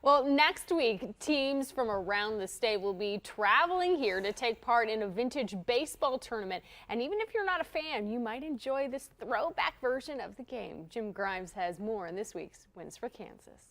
Well, next week, teams from around the state will be traveling here to take part in a vintage baseball tournament. And even if you're not a fan, you might enjoy this throwback version of the game. Jim Grimes has more in this week's Wins for Kansas.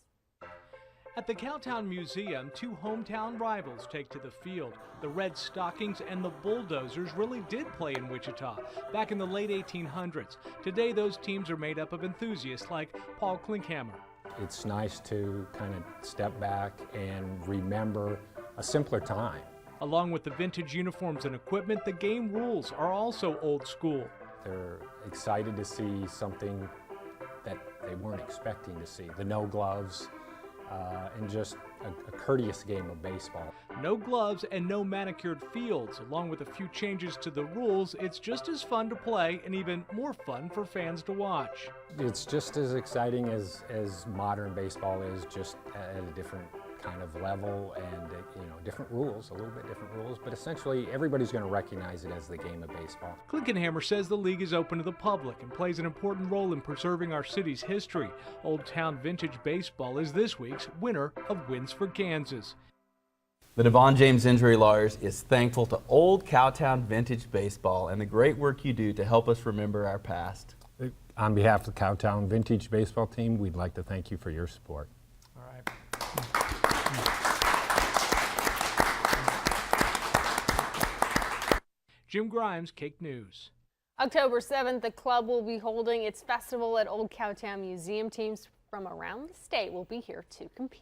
At the Cowtown Museum, two hometown rivals take to the field. The Red Stockings and the Bulldozers really did play in Wichita back in the late 1800s. Today, those teams are made up of enthusiasts like Paul Klinkhammer. It's nice to kind of step back and remember a simpler time. Along with the vintage uniforms and equipment, the game rules are also old school. They're excited to see something that they weren't expecting to see. The no gloves, and just a courteous game of baseball. No gloves and no manicured fields. Along with a few changes to the rules, it's just as fun to play and even more fun for fans to watch. It's just as exciting as modern baseball is, just at a different kind of level and different rules, a little bit different rules, but essentially everybody's going to recognize it as the game of baseball. Klinkhammer says the league is open to the public and plays an important role in preserving our city's history. Old Town Vintage Baseball is this week's winner of Wins for Kansas. The DeVaughn James Injury Lawyers is thankful to Old Cowtown Vintage Baseball and the great work you do to help us remember our past. On behalf of the Cowtown Vintage Baseball team, we'd like to thank you for your support. All right. Jim Grimes, Kake News. October 7th, the club will be holding its festival at Old Cowtown Museum. Teams from around the state will be here to compete.